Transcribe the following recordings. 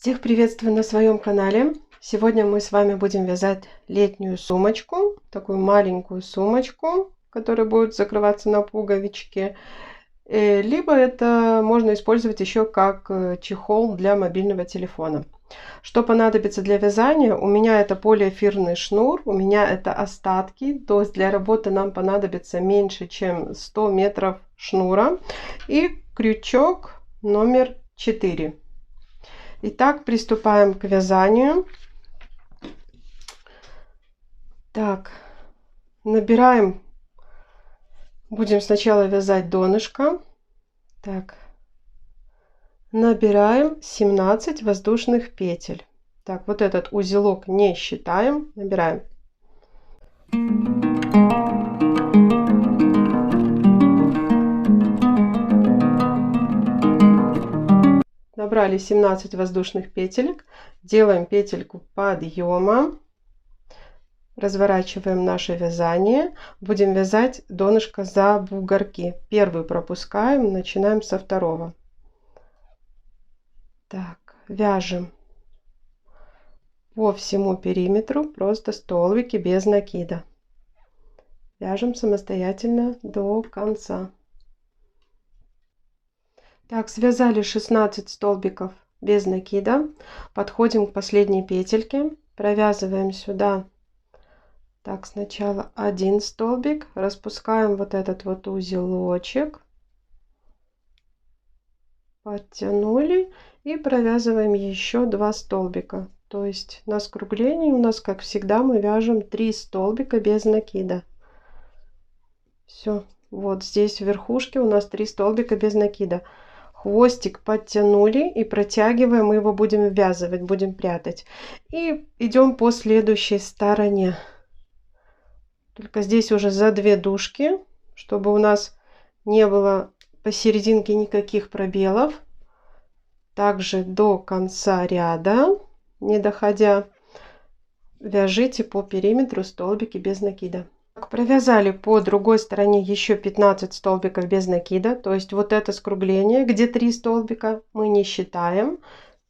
Всех приветствую на своем канале. Сегодня мы с вами будем вязать летнюю сумочку, такую маленькую сумочку, которая будет закрываться на пуговички. Либо это можно использовать еще как чехол для мобильного телефона. Что понадобится для вязания? У меня это полиэфирный шнур, у меня это остатки, то есть для работы нам понадобится меньше, чем 100 метров шнура и крючок номер 4. Итак, приступаем к вязанию. Так, набираем, будем сначала вязать донышко. Так, набираем 17 воздушных петель. Так, вот этот узелок не считаем, набираем. Набрали 17 воздушных петелек, делаем петельку подъема, разворачиваем наше вязание, будем вязать донышко за бугорки. Первый пропускаем, начинаем со второго. Так, вяжем по всему периметру просто столбики без накида. Вяжем самостоятельно до конца. Так, связали 16 столбиков без накида. Подходим к последней петельке, провязываем сюда. Так, сначала один столбик, распускаем вот этот вот узелочек, подтянули и провязываем еще 2 столбика. То есть на скруглении у нас, как всегда, мы вяжем 3 столбика без накида. Все, вот здесь в верхушке у нас 3 столбика без накида. Хвостик подтянули и протягиваем, мы его будем ввязывать, будем прятать. И идем по следующей стороне. Только здесь уже за 2 дужки, чтобы у нас не было посерединке никаких пробелов. Также до конца ряда, не доходя, вяжите по периметру столбики без накида. Провязали по другой стороне еще 15 столбиков без накида, то есть вот это скругление, где 3 столбика, мы не считаем.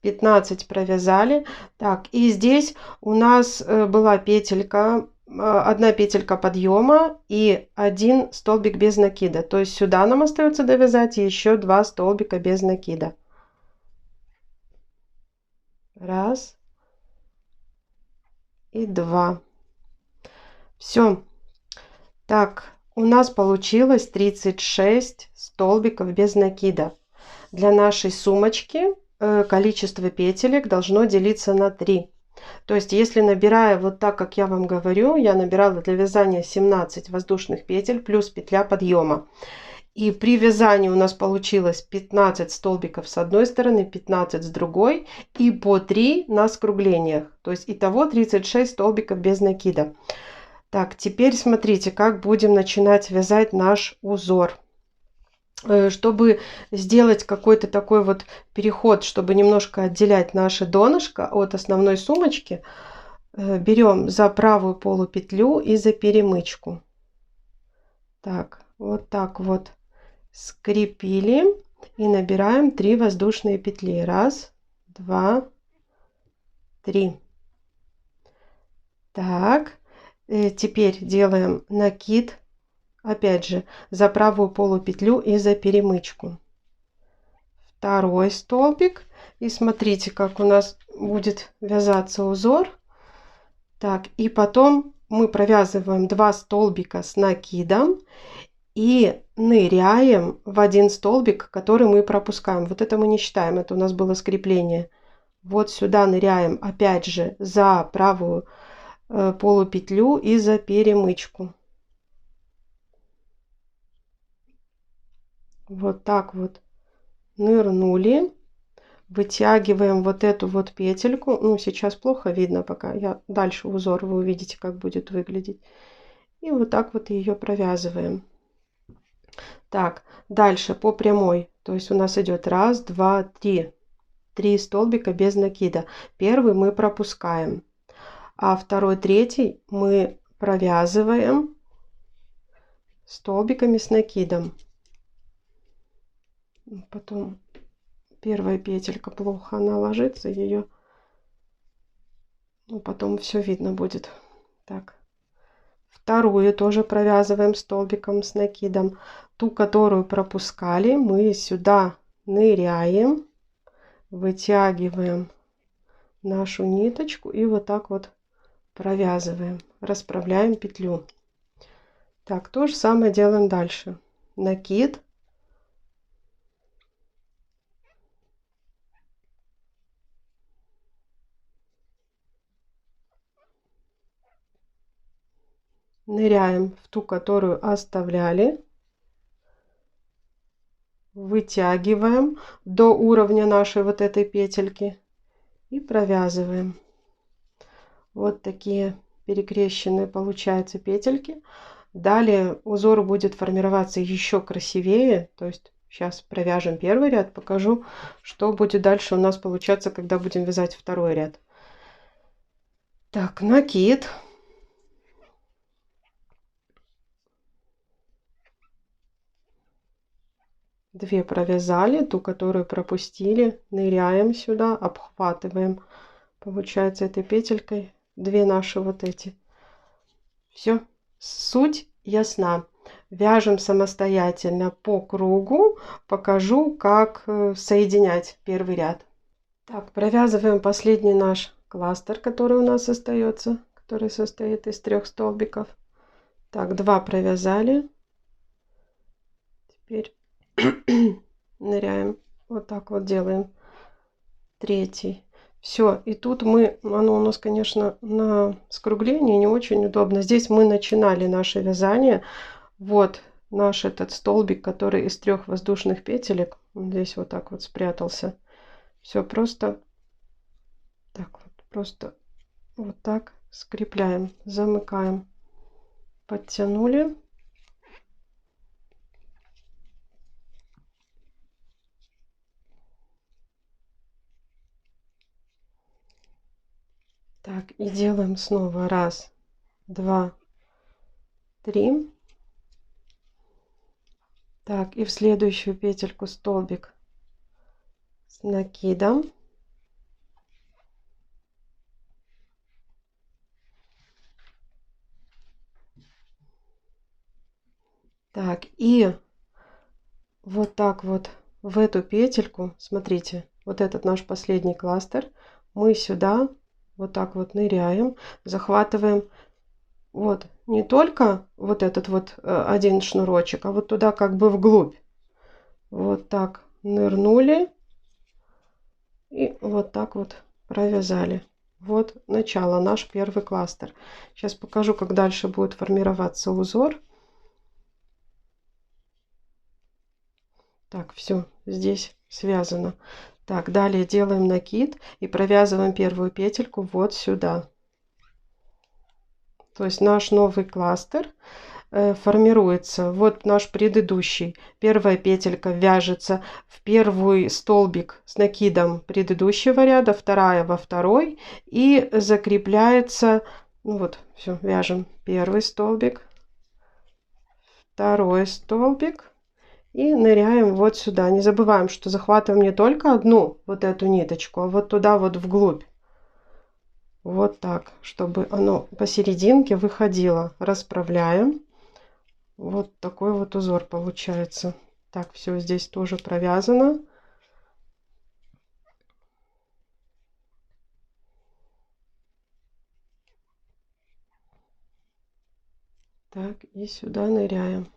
15 провязали. Так, и здесь у нас была петелька, одна петелька подъема и 1 столбик без накида, то есть сюда нам остается довязать еще 2 столбика без накида. Раз и 2. Все. Так, у нас получилось 36 столбиков без накида. Для нашей сумочки количество петелек должно делиться на 3. То есть, если набирая вот так, как я вам говорю, я набирала для вязания 17 воздушных петель плюс петля подъема. И при вязании у нас получилось 15 столбиков с одной стороны, 15 с другой и по 3 на скруглениях. То есть, итого 36 столбиков без накида. Так, теперь смотрите, как будем начинать вязать наш узор. Чтобы сделать какой-то такой вот переход, чтобы немножко отделять наше донышко от основной сумочки, берем за правую полупетлю и за перемычку. Так вот скрепили и набираем 3 воздушные петли. Раз, 2, 3. Так. Теперь делаем накид, опять же, за правую полупетлю и за перемычку. Второй столбик. И смотрите, как у нас будет вязаться узор. Так, и потом мы провязываем 2 столбика с накидом и ныряем в 1 столбик, который мы пропускаем. Вот это мы не считаем, это у нас было скрепление. Вот сюда ныряем, опять же, за правую полупетлю и за перемычку. Вот так вот нырнули, вытягиваем вот эту вот петельку. Ну, сейчас плохо видно, пока я дальше узор вы увидите, как будет выглядеть. И вот так вот ее провязываем. Так, дальше по прямой. То есть у нас идет 1, 2, 3. 3 столбика без накида. Первый мы пропускаем. А второй, третий мы провязываем столбиками с накидом. Потом первая петелька плохо она ложится, ее, ну, потом все видно будет. Так, вторую тоже провязываем столбиком с накидом. Ту, которую пропускали, мы сюда ныряем, вытягиваем нашу ниточку и вот так вот провязываем, расправляем петлю. Так, то же самое делаем дальше. Накид, ныряем в ту, которую оставляли, вытягиваем до уровня нашей вот этой петельки и провязываем. Вот такие перекрещенные получаются петельки. Далее узор будет формироваться еще красивее. То есть сейчас провяжем первый ряд, покажу, что будет дальше у нас получаться, когда будем вязать второй ряд. Так, накид. Две провязали, ту, которую пропустили, ныряем сюда, обхватываем, получается, этой петелькой две наши вот эти. Все, суть ясна. Вяжем самостоятельно по кругу, покажу, как соединять первый ряд. Так, провязываем последний наш кластер, который у нас остается, который состоит из 3 столбиков. Так, 2 провязали. Теперь ныряем, вот так вот делаем, третий. Все, и тут мы, оно у нас, конечно, на скруглении не очень удобно. Здесь мы начинали наше вязание. Вот наш этот столбик, который из 3 воздушных петелек, он здесь вот так вот спрятался. Все просто так вот, просто вот так скрепляем, замыкаем, подтянули. Так, и делаем снова 1, 2, 3. Так, и в следующую петельку столбик с накидом. Так, и вот так вот в эту петельку, смотрите, вот этот наш последний кластер, мы сюда вот так вот ныряем, захватываем вот не только вот этот вот один шнурочек, а вот туда как бы вглубь. Вот так нырнули и вот так вот провязали. Вот начало, наш первый кластер. Сейчас покажу, как дальше будет формироваться узор. Так, все, здесь связано. Так, далее делаем накид и провязываем первую петельку вот сюда. То есть наш новый кластер формируется. Вот наш предыдущий. Первая петелька вяжется в первый столбик с накидом предыдущего ряда, вторая во второй и закрепляется. Ну вот, все, вяжем первый столбик, второй столбик. И ныряем вот сюда. Не забываем, что захватываем не только одну вот эту ниточку, а вот туда вот вглубь. Вот так, чтобы оно посерединке выходило. Расправляем. Вот такой вот узор получается. Так, все здесь тоже провязано. Так, и сюда ныряем.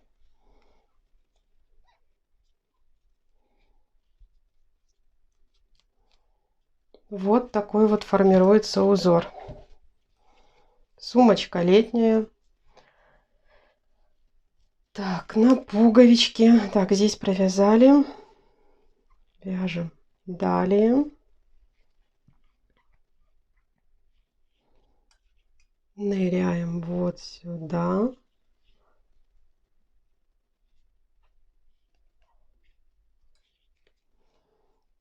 Вот такой вот формируется узор. Сумочка летняя. Так, на пуговички. Так, здесь провязали. Вяжем далее. Ныряем вот сюда.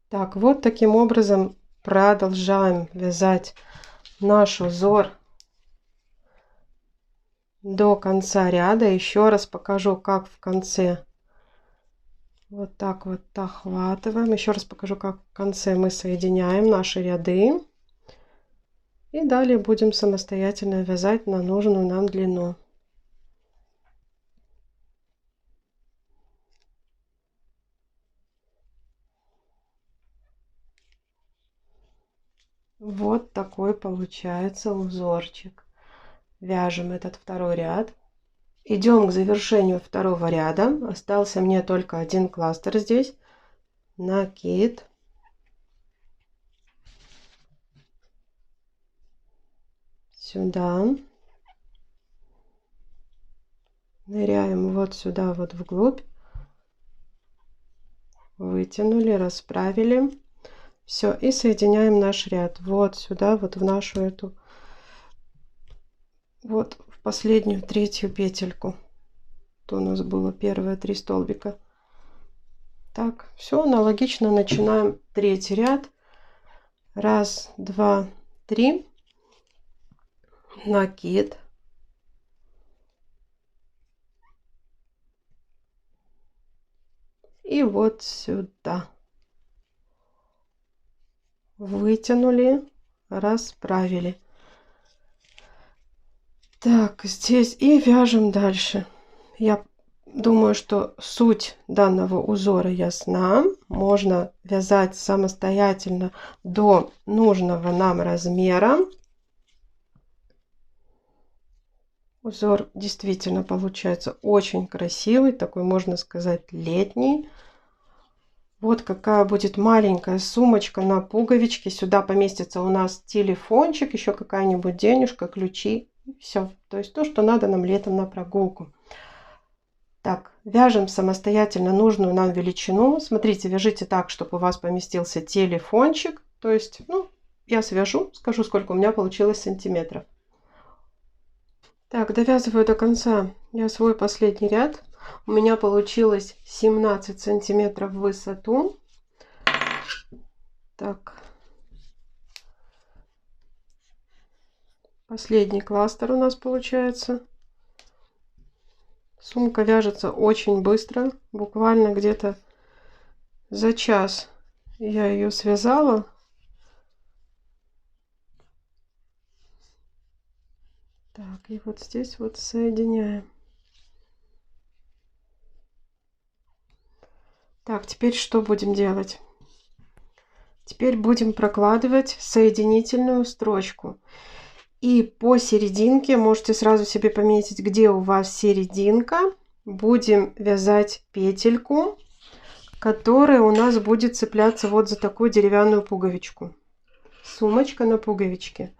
Так, вот таким образом продолжаем вязать наш узор до конца ряда. Еще раз покажу, как в конце Вот так вот охватываем. Еще раз покажу, как в конце мы соединяем наши ряды. И далее будем самостоятельно вязать на нужную нам длину. Вот такой получается узорчик. Вяжем этот второй ряд. Идем к завершению второго ряда. Остался мне только один кластер здесь. Накид. Сюда. Ныряем вот сюда, вот вглубь. Вытянули, расправили. Все, и соединяем наш ряд. Вот сюда, вот в нашу эту, вот в последнюю третью петельку. То у нас было первые 3 столбика. Так, все аналогично начинаем третий ряд. 1, 2, 3. Накид. И вот сюда. Вытянули, расправили. Так, здесь и вяжем дальше. Я думаю, что суть данного узора ясна. Можно вязать самостоятельно до нужного нам размера. Узор действительно получается очень красивый, такой, можно сказать, летний. Вот какая будет маленькая сумочка на пуговички. Сюда поместится у нас телефончик, еще какая-нибудь денежка, ключи. Все. То есть то, что надо нам летом на прогулку. Так, вяжем самостоятельно нужную нам величину. Смотрите, вяжите так, чтобы у вас поместился телефончик. То есть, ну, я свяжу, скажу, сколько у меня получилось сантиметров. Так, довязываю до конца я свой последний ряд. У меня получилось 17 сантиметров в высоту. Так. Последний кластер у нас получается. Сумка вяжется очень быстро. Буквально где-то за час я ее связала. Так, и вот здесь вот соединяем. Так, теперь что будем делать? Теперь будем прокладывать соединительную строчку. И по серединке можете сразу себе пометить, где у вас серединка. Будем вязать петельку, которая у нас будет цепляться вот за такую деревянную пуговичку. Сумочка на пуговичке.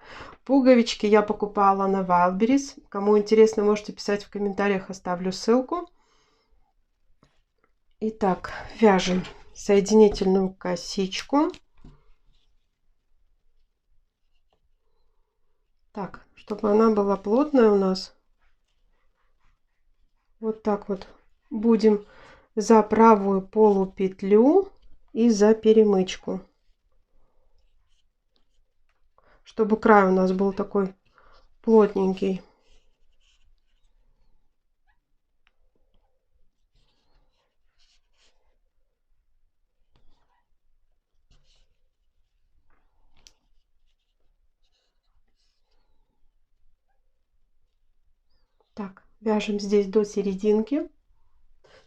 Пуговички я покупала на Wildberries. Кому интересно, можете писать в комментариях, оставлю ссылку. Итак, вяжем соединительную косичку. Так, чтобы она была плотная у нас. Вот так вот будем за правую полупетлю и за перемычку. Чтобы край у нас был такой плотненький. Так, вяжем здесь до серединки.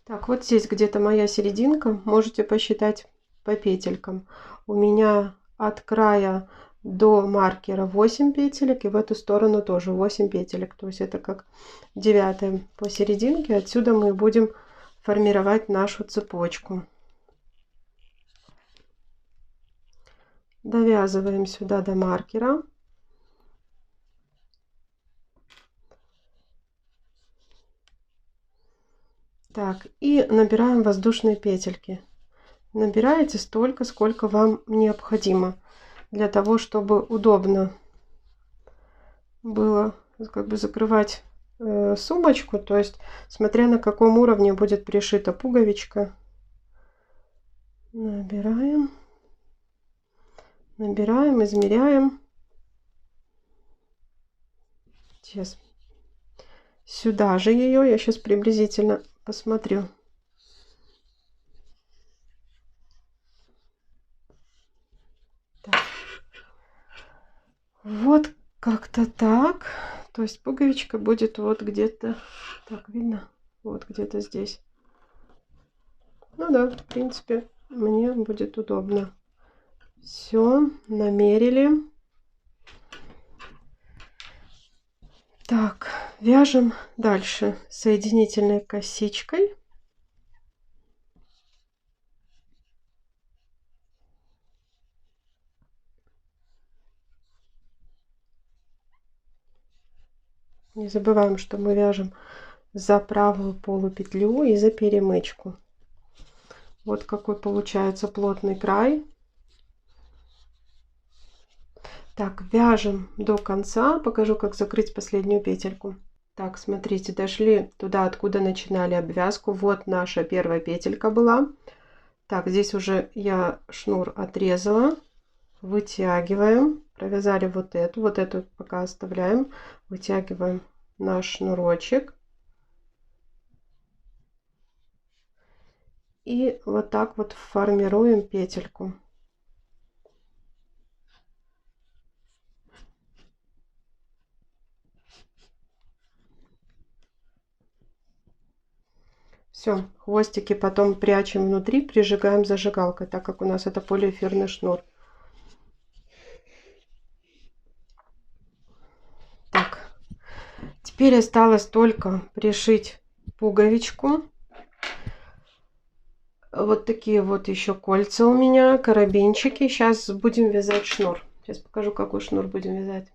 Так, вот здесь где-то моя серединка. Можете посчитать по петелькам. У меня от края до маркера 8 петелек. И в эту сторону тоже 8 петелек. То есть это как 9 посерединке. Отсюда мы будем формировать нашу цепочку. Довязываем сюда до маркера. Так, и набираем воздушные петельки. Набираете столько, сколько вам необходимо, для того, чтобы удобно было как бы закрывать сумочку. То есть, смотря на каком уровне будет пришита пуговичка. Набираем, набираем, измеряем. Сейчас сюда же ее, я сейчас приблизительно посмотрю. Вот как-то так. То есть пуговичка будет вот где-то, так видно, вот где-то здесь. Ну да, в принципе, мне будет удобно. Все, намерили. Так, вяжем дальше соединительной косичкой. Не забываем, что мы вяжем за правую полупетлю и за перемычку. Вот какой получается плотный край. Так, вяжем до конца. Покажу, как закрыть последнюю петельку. Так, смотрите, дошли туда, откуда начинали обвязку. Вот наша первая петелька была. Так, здесь уже я шнур отрезала. Вытягиваем. Провязали вот эту пока оставляем. Вытягиваем наш шнурочек. И вот так вот формируем петельку. Все, хвостики потом прячем внутри, прижигаем зажигалкой, так как у нас это полиэфирный шнур. Так, теперь осталось только пришить пуговичку. Вот такие вот еще кольца у меня, карабинчики. Сейчас будем вязать шнур. Сейчас покажу, какой шнур будем вязать.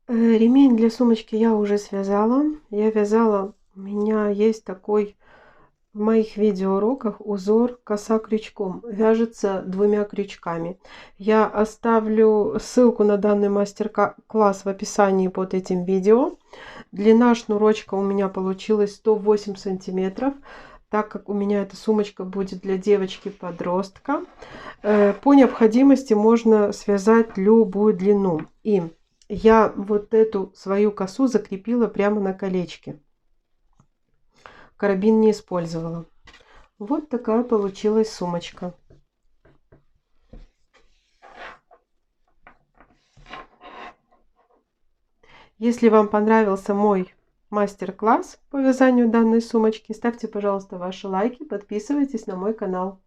Ремень для сумочки я уже связала. Я вязала, у меня есть такой в моих видеоуроках узор коса крючком. Вяжется 2 крючками. Я оставлю ссылку на данный мастер-класс в описании под этим видео. Длина шнурочка у меня получилась 108 сантиметров. Так как у меня эта сумочка будет для девочки-подростка, по необходимости можно связать любую длину. И я вот эту свою косу закрепила прямо на колечке. Карабин не использовала. Вот такая получилась сумочка. Если вам понравился мой мастер-класс по вязанию данной сумочки, ставьте, пожалуйста, ваши лайки, подписывайтесь на мой канал.